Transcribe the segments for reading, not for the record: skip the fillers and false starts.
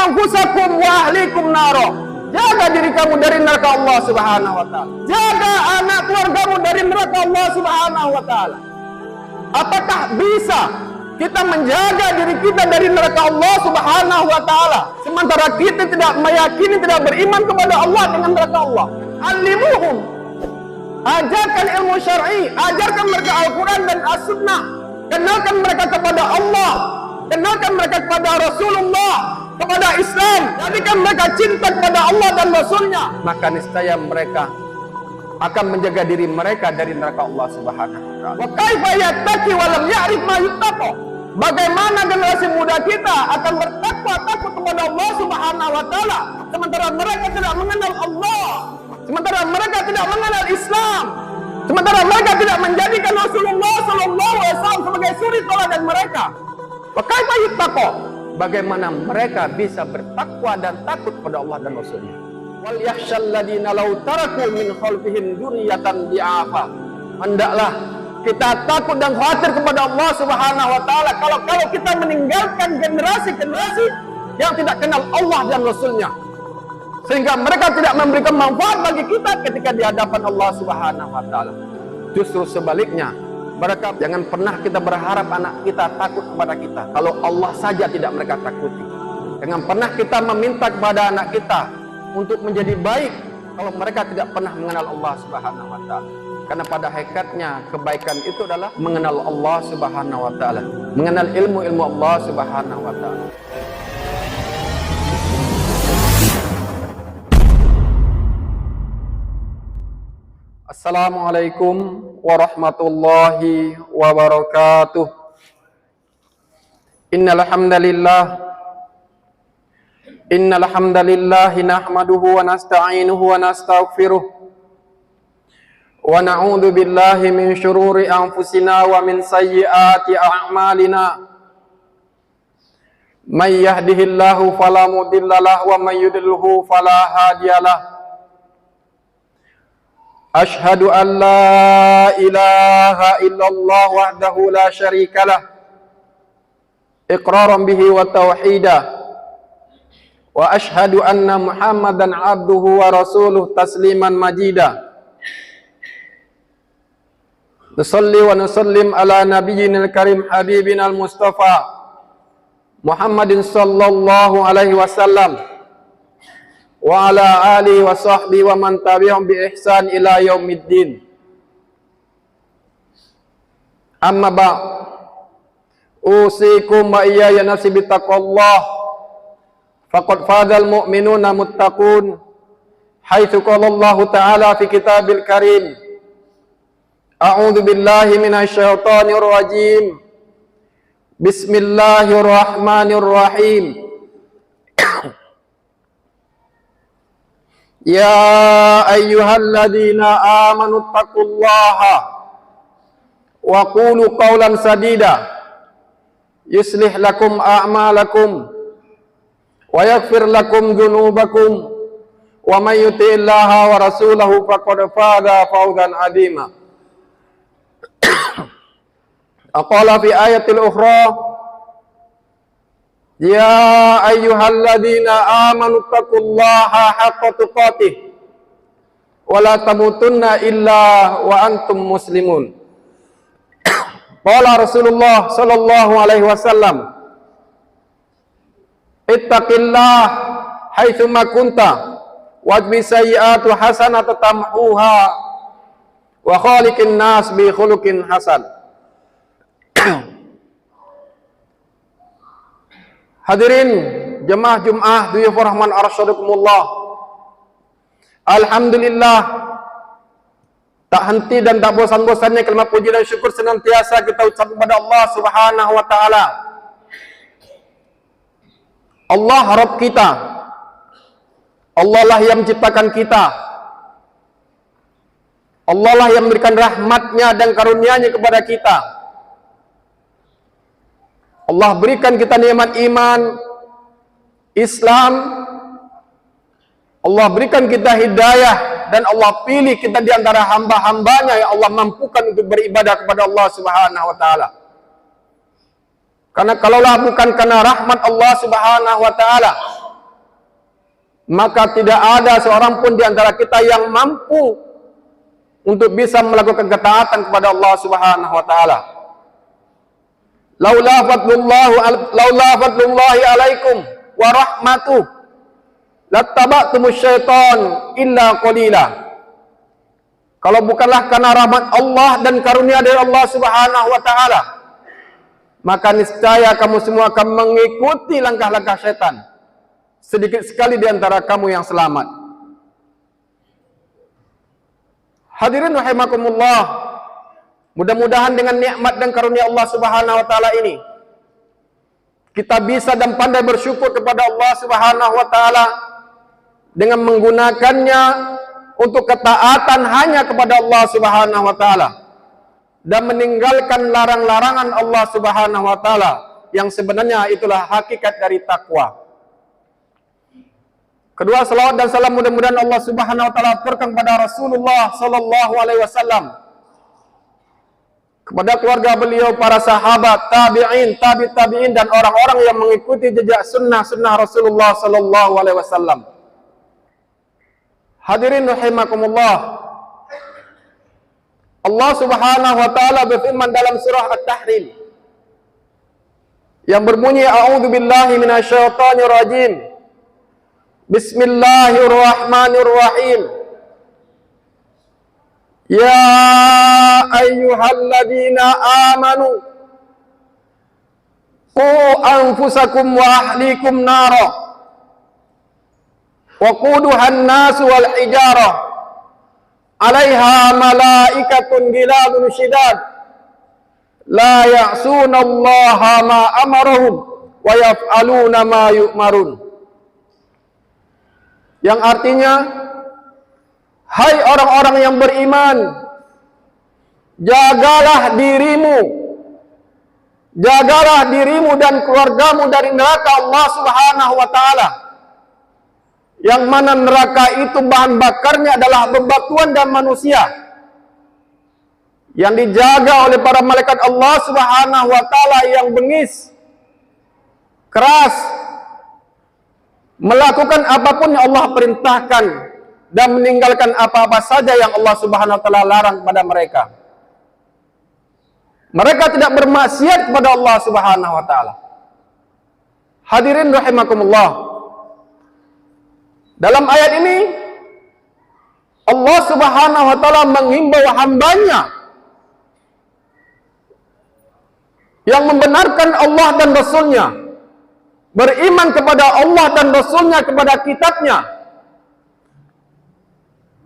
Anfusakum wa ahlikum naro. Jaga diri kamu dari neraka Allah Subhanahu wa taala. Jaga anak keluargamu dari neraka Allah Subhanahu wa taala. Apakah bisa kita menjaga diri kita dari neraka Allah Subhanahu wa taala sementara kita tidak meyakini, tidak beriman kepada Allah dengan neraka Allah? Alimuhum. Ajarkan ilmu syar'i, ajarkan mereka Al-Quran dan As-Sunnah. Kenalkan mereka kepada Allah, kenalkan mereka kepada Rasulullah, kepada Islam. Jadikan mereka cinta kepada Allah dan Rasulnya. Maka niscaya mereka akan menjaga diri mereka dari neraka Allah Subhanahu wa taala. Wa kaifa yattaqi wa lam ya'rif ma yuttaqo. Bagaimana generasi muda kita akan bertakwa takut kepada Allah Subhanahu wa taala sementara mereka tidak mengenal Allah, sementara mereka tidak mengenal Islam, sementara mereka tidak menjadikan Rasulullah sallallahu alaihi wasallam sebagai suri tauladan mereka. Wa kaifa yuttaqo. Bagaimana mereka bisa bertakwa dan takut kepada Allah dan Rasulnya. Wal yakhshal ladina law taraku min khalfihim dzurriyyatan di'afa. Hendaklah kita takut dan khawatir kepada Allah Subhanahu wa taala kalau kita meninggalkan generasi-generasi yang tidak kenal Allah dan Rasulnya, sehingga mereka tidak memberikan manfaat bagi kita ketika di hadapan Allah Subhanahu wa taala. Justru sebaliknya, mereka jangan pernah kita berharap anak kita takut kepada kita kalau Allah saja tidak mereka takuti. Jangan pernah kita meminta kepada anak kita untuk menjadi baik kalau mereka tidak pernah mengenal Allah Subhanahu wa taala. Karena pada hakikatnya kebaikan itu adalah mengenal Allah Subhanahu wa taala, mengenal ilmu-ilmu Allah Subhanahu wa taala. Assalamualaikum warahmatullahi wabarakatuh. Innal hamdalillah nahmaduhu wa nasta'inuhu wa nastaghfiruh wa na'udzu billahi min syururi anfusina wa min sayyiati a'malina. May yahdihillahu fala mudhillalah wa may yudlilhu fala hadiyalah. Ashhadu an la ilaha illallah wahdahu la syarikalah iqraran bihi wa tauhida wa ashhadu anna Muhammadan abduhu wa rasuluh tasliman majida. Nusalli wa nusallim ala nabiyyinil karim habibinal mustafa Muhammadin sallallahu alaihi wasallam wa ala alihi wa sahbihi wa man tabi'ahum bi ihsan ila yaumiddin. Amma ba'd. Usikum wa iyaya nafsi bittaqwallah. Faqad fadal mu'minuna muttaqun. Haitsu qala Allah ta'ala fi kitabil karim. A'udzu billahi minasy syaithanir rajim. Bismillahirrahmanirrahim. Ya ayyuhalladzina amanu taqullaha wa qulu qawlan sadida yuslih lakum a'malakum wa yaghfir lakum dzunubakum wa may yuti'illaha wa rasulahu faqad faza fawzan 'azima. Aqala fi ayatil ukhra ya ayyuhalladzina amanu taqullaha haqqa tuqatih wa la tamutunna illa wa antum muslimun. Qala Rasulullah sallallahu alaihi wasallam ittaqillah haitsu ma kunta wajbi sayyi'atu hasanata tamhuha wa khaliqin nas bi khuluqin hasan. Hadirin jemaah Jumat Duyuf Rahman Arsyadakumullah. Alhamdulillah, tak henti dan tak bosan-bosannya kalimat puji dan syukur senantiasa kita ucap kepada Allah Subhanahu wa taala. Allah Rabb kita. Allah lah yang menciptakan kita. Allah lah yang memberikan rahmatnya dan karunia-Nya kepada kita. Allah berikan kita nikmat iman, Islam, Allah berikan kita hidayah dan Allah pilih kita di antara hamba-hambanya yang Allah mampukan untuk beribadah kepada Allah Subhanahu wa taala. Karena kalaulah bukan karena rahmat Allah Subhanahu wa taala, maka tidak ada seorang pun di antara kita yang mampu untuk bisa melakukan ketaatan kepada Allah Subhanahu wa taala. Laula fadlullahi alaikum wa rahmatuh lattaba'tumus syaitan illa qalila. Kalau bukanlah karena rahmat Allah dan karunia dari Allah Subhanahu wa taala, maka niscaya kamu semua akan mengikuti langkah-langkah syaitan. Sedikit sekali di antara kamu yang selamat. Hadirin rahimakumullah, mudah-mudahan dengan nikmat dan karunia Allah Subhanahu wa taala ini kita bisa dan pandai bersyukur kepada Allah Subhanahu wa taala dengan menggunakannya untuk ketaatan hanya kepada Allah Subhanahu wa taala dan meninggalkan larang-larangan Allah Subhanahu wa taala yang sebenarnya itulah hakikat dari takwa. Kedua, salawat dan salam mudah-mudahan Allah Subhanahu wa taala aturkan kepada Rasulullah sallallahu alaihi wasallam, kepada keluarga beliau, para sahabat, tabi'in, tabi'in dan orang-orang yang mengikuti jejak sunnah Rasulullah sallallahu alaihi wasallam. Hadirin rahimakumullah, Allah Subhanahu wa taala berfirman dalam surah At-Tahrim yang berbunyi, a'udzubillahi minasyaitonir rajim. Bismillahirrahmanirrahim. Ya ayyuhalladzina amanu qu anfusakum wa ahlikum nara wa quduhan nasu wal hijarah 'alaiha malaikatun ghiladun syidad la ya'sunallaha ma amarahum wa yaf'aluna ma yu'marun. Yang artinya, hai orang-orang yang beriman, jagalah dirimu dan keluargamu dari neraka Allah Subhanahu wa taala, yang mana neraka itu bahan bakarnya adalah bebatuan dan manusia, yang dijaga oleh para malaikat Allah Subhanahu wa taala yang bengis, keras, melakukan apapun yang Allah perintahkan dan meninggalkan apa-apa saja yang Allah Subhanahu wa taala larang kepada mereka. Mereka tidak bermaksiat kepada Allah Subhanahu wa taala. Hadirin rahimakumullah, dalam ayat ini Allah Subhanahu wa taala menghimbau hambanya yang membenarkan Allah dan Rasulnya, beriman kepada Allah dan Rasulnya, kepada kitabnya,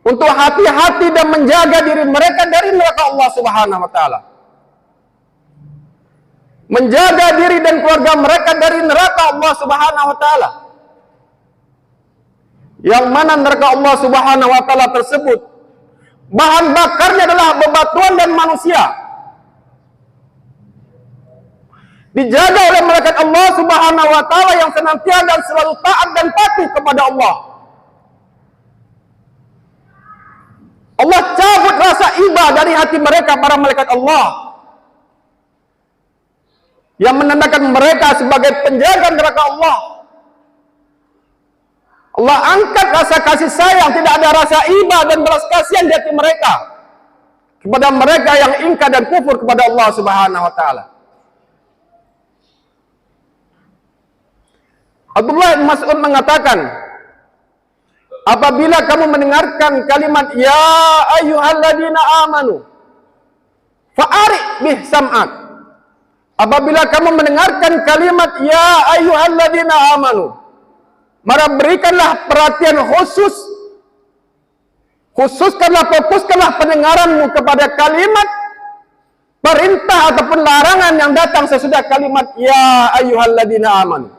untuk hati-hati dan menjaga diri mereka dari neraka Allah Subhanahu wa taala, menjaga diri dan keluarga mereka dari neraka Allah Subhanahu wa taala, yang mana neraka Allah Subhanahu wa taala tersebut bahan bakarnya adalah bebatuan dan manusia, dijaga oleh malaikat Allah Subhanahu wa taala yang senantiasa dan selalu taat dan patuh kepada Allah. Allah cabut rasa iba dari hati mereka, para malaikat Allah, yang menandakan mereka sebagai penjaga neraka Allah. Allah angkat rasa kasih sayang, tidak ada rasa iba dan belas kasihan di hati mereka kepada mereka yang ingkar dan kufur kepada Allah Subhanahu wa taala. Abdullah bin Mas'ud mengatakan, apabila kamu mendengarkan kalimat ya ayyuhalladzina amanu fa'ari bih sam'ak, apabila kamu mendengarkan kalimat ya ayyuhalladzina amanu, maka berikanlah perhatian fokuskanlah pendengaranmu kepada kalimat perintah ataupun larangan yang datang sesudah kalimat ya ayyuhalladzina amanu.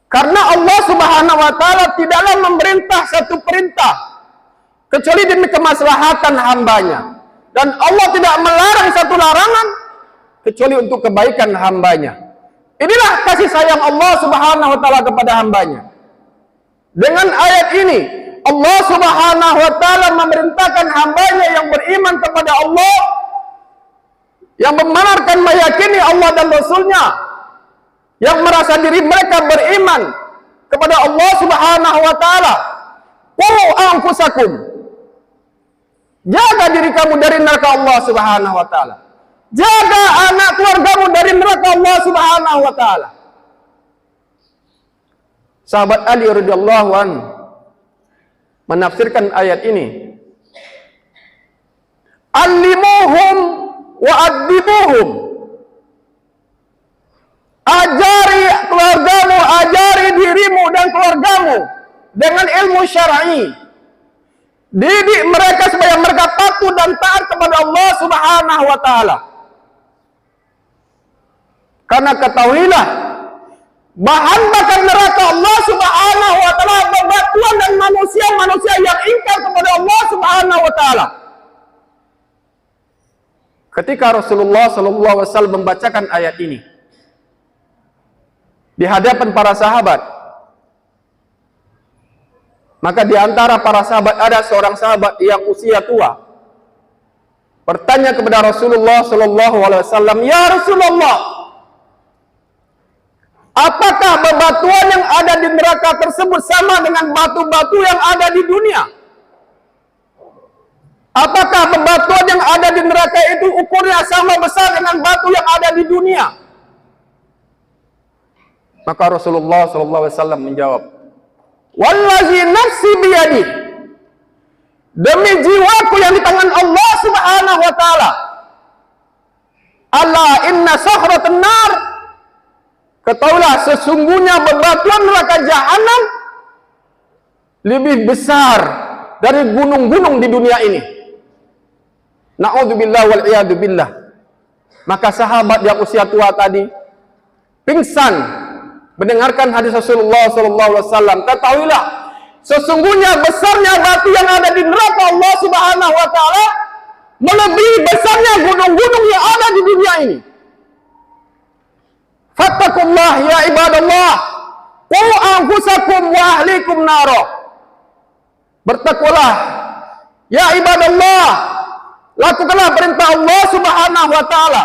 Karena Allah Subhanahu wa taala tidaklah memerintah satu perintah kecuali demi kemaslahatan hambanya, dan Allah tidak melarang satu larangan kecuali untuk kebaikan hambanya. Inilah kasih sayang Allah Subhanahu wa taala kepada hambanya. Dengan ayat ini Allah Subhanahu wa taala memerintahkan hambanya yang beriman kepada Allah, yang membenarkan meyakini Allah dan Rasulnya, yang merasa diri mereka beriman kepada Allah Subhanahu wa taala. Qu anfusakum, jaga diri kamu dari neraka Allah Subhanahu wa taala. Jaga anak keluargamu dari neraka Allah Subhanahu wa taala. Sahabat Ali radhiyallahu anhu menafsirkan ayat ini, allimuhum wa addibuhum, ajari keluargamu, ajari dirimu dan keluargamu dengan ilmu syar'i. Didik mereka supaya mereka patuh dan taat kepada Allah Subhanahu wa taala. Karena ketahuilah, bahan bakar neraka Allah Subhanahu wa taala bebatuan dan manusia yang ingkar kepada Allah Subhanahu wa taala. Ketika Rasulullah sallallahu alaihi wasallam membacakan ayat ini di hadapan para sahabat, maka di antara para sahabat ada seorang sahabat yang usia tua bertanya kepada Rasulullah sallallahu alaihi wasallam, "Ya Rasulullah, apakah bebatuan yang ada di neraka tersebut sama dengan batu-batu yang ada di dunia? Apakah bebatuan yang ada di neraka itu ukurnya sama besar dengan batu yang ada di dunia?" Maka Rasulullah SAW menjawab, "Wallazi nafsi biyadi, demi jiwaku yang di tangan Allah Subhanahu wa taala, ala inna sahratun nar, ketahuilah sesungguhnya bebatuan neraka jahanam lebih besar dari gunung-gunung di dunia ini." Na'udzubillah wal iyadu billah. Maka sahabat yang usia tua tadi pingsan mendengarkan hadis Rasulullah SAW. Ketahuilah, sesungguhnya besarnya batu yang ada di neraka Allah Subhanahu wa taala melebihi besarnya gunung-gunung yang ada di dunia ini. Fattakullah ya ibadallah, qu anfusakum wa ahlikum naro. Bertakwalah ya ibadallah, lakukanlah perintah Allah Subhanahu wa taala,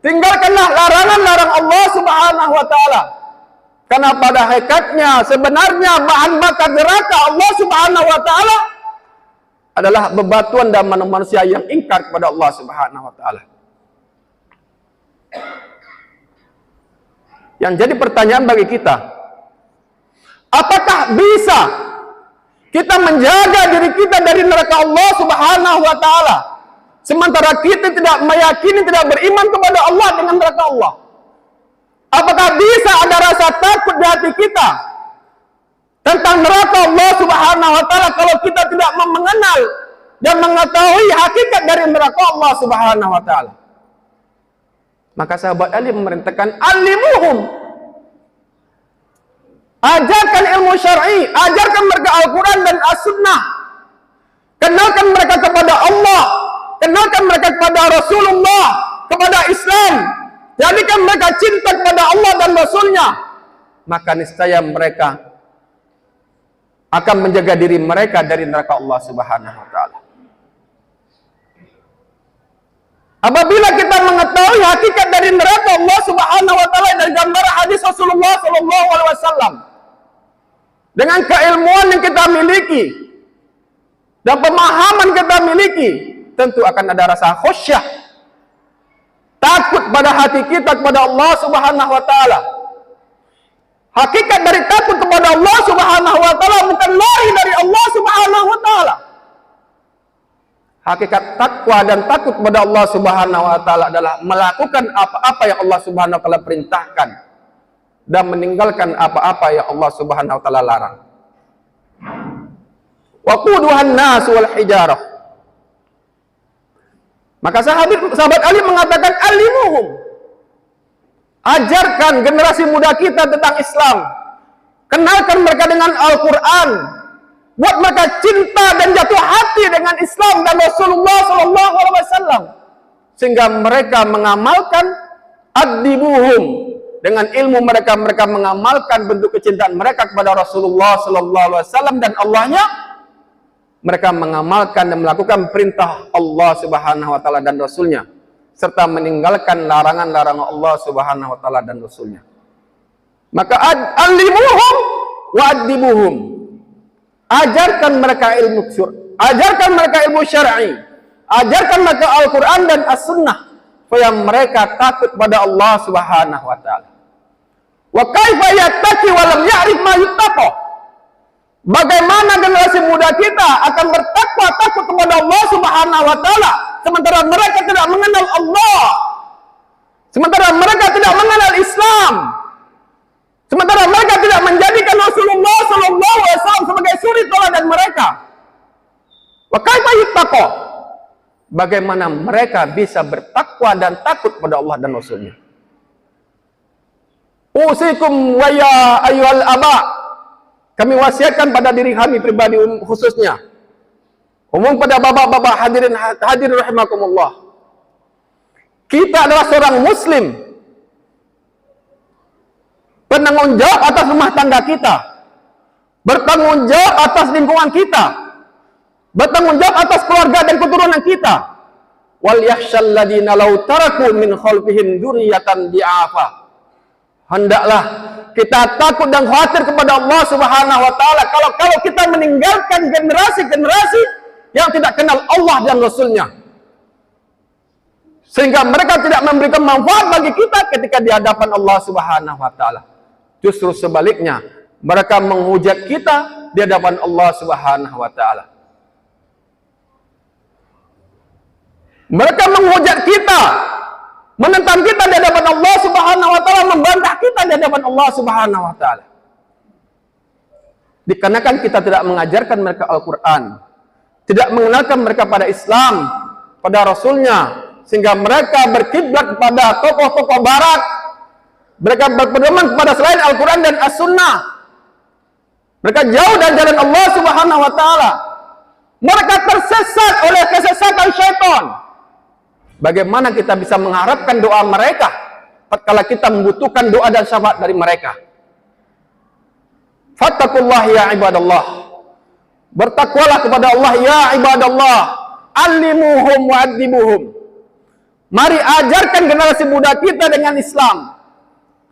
tinggalkanlah larangan-larang Allah Subhanahu wa taala. Karena pada hakikatnya sebenarnya bahan bakar neraka Allah Subhanahu wa taala adalah bebatuan dan manusia yang ingkar kepada Allah Subhanahu wa taala. Yang jadi pertanyaan bagi kita, apakah bisa kita menjaga diri kita dari neraka Allah Subhanahu wa taala sementara kita tidak meyakini, tidak beriman kepada Allah dengan neraka Allah? Apakah bisa ada rasa takut di hati kita tentang neraka Allah Subhanahu wa taala kalau kita tidak mengenal dan mengetahui hakikat dari neraka Allah Subhanahu wa taala? Maka sahabat Ali memerintahkan, alimuhum, ajarkan ilmu syar'i, ajarkan mereka Al-Quran dan As-Sunnah, kenalkan mereka kepada Allah, kenalkan mereka kepada Rasulullah, kepada Islam, jadikan mereka cinta kepada Allah dan Rasulnya. Maka niscaya mereka akan menjaga diri mereka dari neraka Allah Subhanahu wa taala. Apabila kita mengetahui hakikat dari neraka Allah Subhanahu wa taala dari gambaran hadis Rasulullah sallallahu alaihi wasallam, dengan keilmuan yang kita miliki dan pemahaman kita miliki, tentu akan ada rasa khusyuk, takut pada hati kita kepada Allah Subhanahu wa taala. Hakikat dari takut kepada Allah Subhanahu wa taala bukan lari dari Allah Subhanahu wa taala. Hakikat takwa dan takut kepada Allah Subhanahu wa taala adalah melakukan apa-apa yang Allah Subhanahu wa taala perintahkan dan meninggalkan apa-apa yang Allah Subhanahu wa taala larang. Waquduhan nas wal hijarah. Maka sahabat Ali mengatakan, alimuhum, ajarkan generasi muda kita tentang Islam, kenalkan mereka dengan Al-Quran, buat mereka cinta dan jatuh hati dengan Islam dan Rasulullah SAW, sehingga mereka mengamalkan, adibuhum, dengan ilmu mereka mengamalkan bentuk kecintaan mereka kepada Rasulullah sallallahu alaihi wasallam dan Allahnya, mereka mengamalkan dan melakukan perintah Allah Subhanahu wa taala dan Rasulnya, serta meninggalkan larangan-larangan Allah Subhanahu wa taala dan Rasulnya. Maka alimuhum wa adibuhum. Ajarkan mereka ilmu syar'i, ajarkan mereka Al-Quran dan As-Sunnah, supaya mereka takut pada Allah Subhanahu wa taala. Wa kaifa yattaqi wa lam ya'rif ma yuttaqo. Bagaimana generasi muda kita akan bertakwa takut kepada Allah Subhanahu wa taala sementara mereka tidak mengenal Allah, sementara mereka tidak mengenal Islam, sementara mereka tidak menjadikan Rasulullah sallallahu alaihi wasallam sebagai suri tauladan mereka. Wa kaifa yuttaqo. Bagaimana mereka bisa bertakwa dan takut kepada Allah dan Rasulnya. Usikum wa ya ayyuhal aba. Kami wasiatkan pada diri kami pribadi khususnya. Umum pada bapak-bapak hadirin rahimakumullah. Kita adalah seorang muslim. Penanggung jawab atas rumah tangga kita. Bertanggung jawab atas lingkungan kita. Bertanggung jawab atas keluarga dan keturunan kita. Wal yakhshal ladina law taraku min khalfihim dzurriyyatan di'afa. Hendaklah kita takut dan khawatir kepada Allah Subhanahu wa taala kalau kita meninggalkan generasi-generasi yang tidak kenal Allah dan Rasulnya, sehingga mereka tidak memberikan manfaat bagi kita ketika di hadapan Allah Subhanahu wa taala. Justru sebaliknya, mereka menghujat kita di hadapan Allah Subhanahu wa taala. Mereka menghujat kita, menentang kita di hadapan Allah Subhanahu wa taala, membantah kita di hadapan Allah Subhanahu wa taala. Dikarenakan kita tidak mengajarkan mereka Al-Quran, tidak mengenalkan mereka pada Islam, pada Rasulnya, sehingga mereka berkiblat kepada tokoh-tokoh barat, mereka berpedoman kepada selain Al-Quran dan As-Sunnah, mereka jauh dari jalan Allah Subhanahu wa taala, mereka tersesat oleh kesesatan syaitan. Bagaimana kita bisa mengharapkan doa mereka tatkala kita membutuhkan doa dan syafaat dari mereka? Fattakullah ya ibadallah. Bertakwalah kepada Allah ya ibadallah. Alimuhum wa adibuhum. Mari ajarkan generasi muda kita dengan Islam.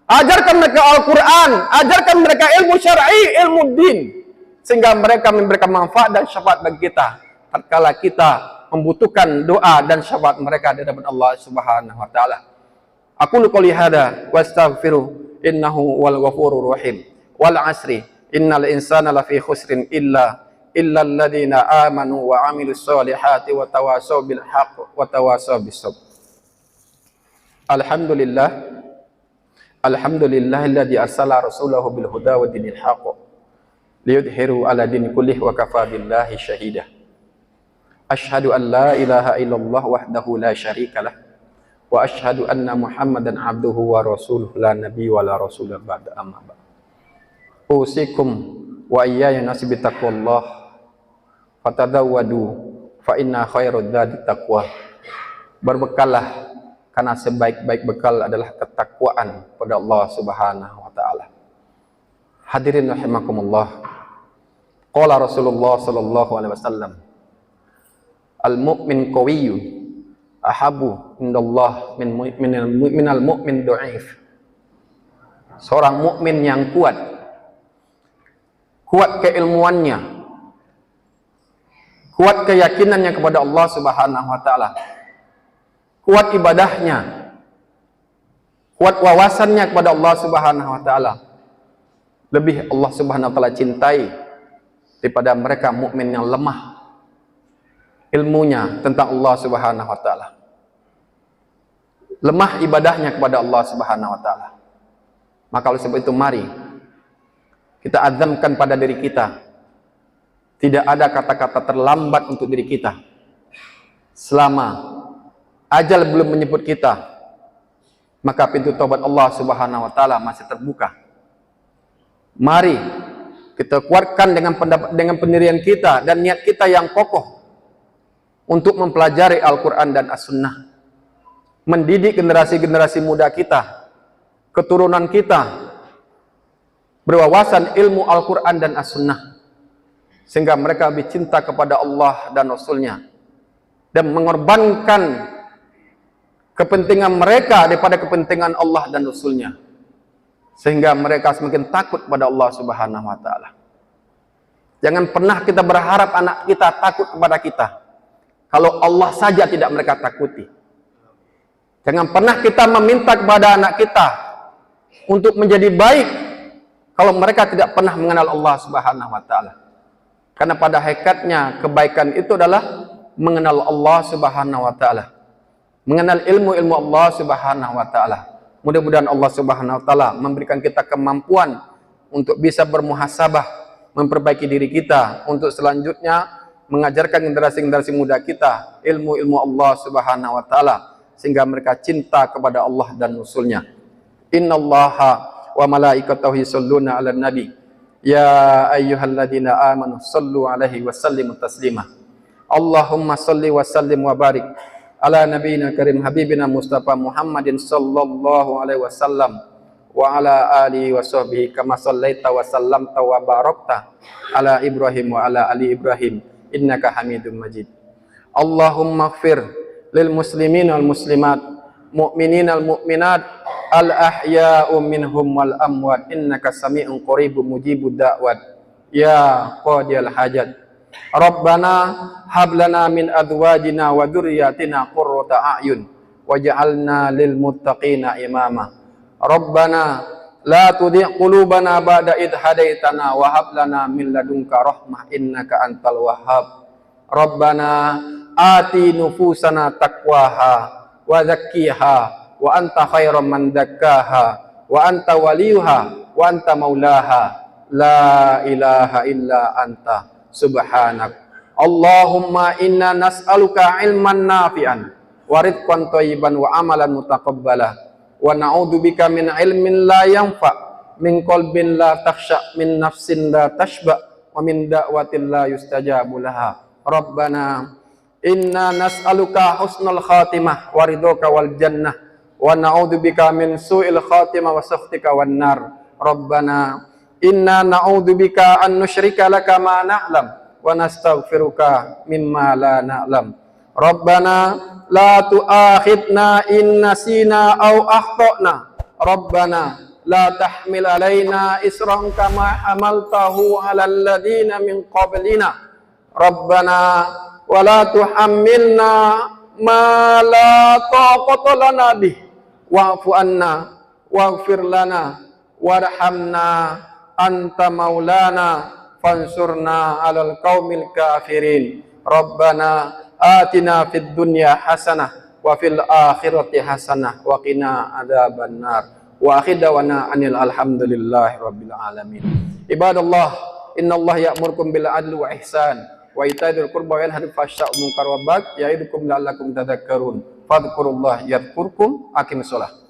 Ajarkan mereka Al-Quran, ajarkan mereka ilmu syar'i, ilmu din, sehingga mereka memberikan manfaat dan syafaat bagi kita tatkala kita membutuhkan doa dan syafaat mereka di hadapan Allah Subhanahu wa taala. Aqulu qouli hada wa astaghfiru innahu wal ghafurur rahim. Wal 'asri innal insana lafi khusrin illa alladziina amanu wa 'amilus solihati wa tawassaw bil haqq wa tawassaw bis sabr. Alhamdulillahilladzi arsala rasulahu bil huda wa dinil haqq liyudhiru ala dini kullih wa kafa billahi syahida. Ashhadu an la ilaha illallah wahdahu la syarika lah wa ashhadu anna Muhammadan abduhu wa rasuluhu la nabiy wa la rasul ba'da amma ba'd. Usikum wa iyaya nasibi taqwallah fatadawwadu fa inna khairaz zadi taqwa. Berbekallah karena sebaik-baik bekal adalah ketakwaan pada Allah Subhanahu wa taala. Hadirin rahimakumullah. Qala Rasulullah sallallahu alaihi wasallam, al-mu'min qawiyyu ahabu indallah minal mu'min du'if. Seorang mukmin yang kuat keilmuannya, kuat keyakinannya kepada Allah Subhanahu wa taala, kuat ibadahnya, kuat wawasannya kepada Allah Subhanahu wa taala, lebih Allah Subhanahu wa taala cintai daripada mereka mukmin yang lemah ilmunya tentang Allah Subhanahu wa taala, lemah ibadahnya kepada Allah Subhanahu wa taala. Maka oleh sebab itu mari kita azamkan pada diri kita, tidak ada kata-kata terlambat untuk diri kita. Selama ajal belum menyebut kita, maka pintu taubat Allah Subhanahu wa taala masih terbuka. Mari kita kuatkan dengan pendirian kita dan niat kita yang kokoh untuk mempelajari Al-Quran dan As-Sunnah, mendidik generasi-generasi muda kita keturunan kita berwawasan ilmu Al-Quran dan As-Sunnah, sehingga mereka lebih cinta kepada Allah dan Rasulnya, dan mengorbankan kepentingan mereka daripada kepentingan Allah dan Rasulnya, sehingga mereka semakin takut pada Allah Subhanahu wa Ta'ala. Jangan pernah kita berharap anak kita takut kepada kita kalau Allah saja tidak mereka takuti. Jangan pernah kita meminta kepada anak kita untuk menjadi baik kalau mereka tidak pernah mengenal Allah Subhanahu wa Ta'ala. Karena pada hakikatnya kebaikan itu adalah mengenal Allah Subhanahu wa Ta'ala, mengenal ilmu-ilmu Allah Subhanahu wa Ta'ala. Mudah-mudahan Allah Subhanahu wa Ta'ala memberikan kita kemampuan untuk bisa bermuhasabah, memperbaiki diri kita, untuk selanjutnya mengajarkan generasi-generasi muda kita ilmu-ilmu Allah Subhanahu wa Ta'ala, sehingga mereka cinta kepada Allah dan Rasulnya. Innallaha wa malaikatahu yusholluna 'alan nabi ya ayyuhalladzina amanu shallu 'alaihi wa sallimu taslima. Allahumma shalli wa sallim wa barik ala nabiyyina karim habibina Mustafa Muhammadin sallallahu alaihi wasallam wa ala alihi wa sahbihi kama sallaita wa sallamta wa barakta ala Ibrahim wa ala ali Ibrahim innaka Hamidum Majid. Allahumma ighfir lil muslimin wal muslimat, mu'minin al mu'minat, al ahya'u minhum wal amwat, innaka sami'un qaribun mujibud da'wat ya qadiyal hajat. Rabbana hab lana min azwajina wa dzurriyyatina qurrata a'yun waj'alna lil muttaqina imama. Rabbana la tudhi' qulubana ba'da idh hadaitana wa hab lana min ladunka rahmah innaka antal wahhab. Rabbana ati nufusana taqwaha wa zakkiha wa anta khairum man zakkaha wa anta waliyuha wa anta maulaha la ilaha illa anta subhanak. Allahumma inna nas'aluka ilman nafi'an wa rizqan thayyiban wa amalan mutaqabbala wa na'udzubika min ilmin la yanfa' min qalbin la takhsha min nafsin la tashba wa min da'watin la yustajabu laha. Rabbana inna nas'aluka husnul khatimah wa ridhaka wal jannah wa na'udzubika min su'il khatimah wa sakhtika wan nar. Rabbana inna na'udzubika an nusyrika laka ma na'lam wa nastaghfiruka mimma la na'lam. Rabbana la tu'akhidna in nasina aw akhtana. Rabbana la tahmil alaina isran kama hamaltahu 'alal ladzina min qablina. Rabbana wa la tuhammilna ma la taqata lana bih wa'fu anna waghfir lana warhamna anta maulana fansurna 'alal qaumil kafirin. Rabbana atina fid dunya hasanah wa fil akhirati hasanah wa qina adzabannar. Wa akhir dawana anil alhamdulillahi rabbil alamin. Ibadallah, innallaha ya'murukum bil adli wa ihsan wa itaa'il qurba wa yanha 'anil fahsya'i wal munkari wal baghi ya'idukum la'allakum tadhakkarun. Fadhkurullah yadhkurkum. Aqimus shalah.